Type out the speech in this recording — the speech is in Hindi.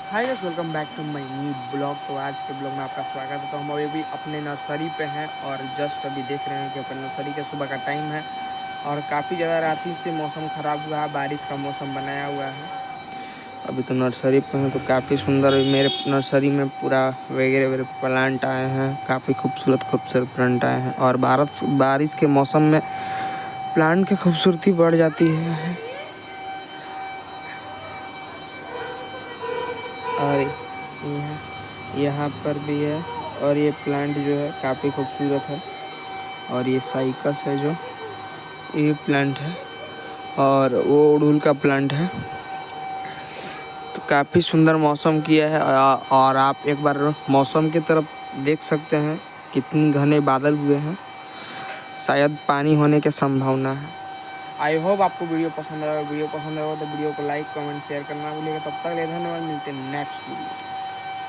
Hi guys, welcome back to my new blog. तो आज के ब्लॉग में आपका स्वागत है। तो हम अभी भी अपने नर्सरी पे हैं और जस्ट अभी देख रहे हैं कि अपने नर्सरी के सुबह का टाइम है और काफ़ी ज़्यादा रात ही से मौसम ख़राब हुआ है, बारिश का मौसम बनाया हुआ है। अभी तो नर्सरी पे हैं तो काफ़ी सुंदर मेरे नर्सरी में पूरा वगैरह वगैरह प्लांट आए हैं, काफ़ी खूबसूरत खूबसूरत प्लांट आए हैं और बारिश के मौसम में प्लांट की खूबसूरती बढ़ जाती है। और यहाँ पर भी है और ये प्लांट जो है काफ़ी खूबसूरत है और ये साइकस है जो ये प्लांट है और वो अड़हुल का प्लांट है। तो काफ़ी सुंदर मौसम किया है और आप एक बार मौसम की तरफ देख सकते हैं, कितनी घने बादल हुए हैं, शायद पानी होने की संभावना है। आई होप आपको वीडियो पसंद आया। वीडियो पसंद आया तो वीडियो को लाइक कमेंट शेयर करना भूलिएगा। तब तक ले धन्यवाद, मिलते हैं नेक्स्ट वीडियो।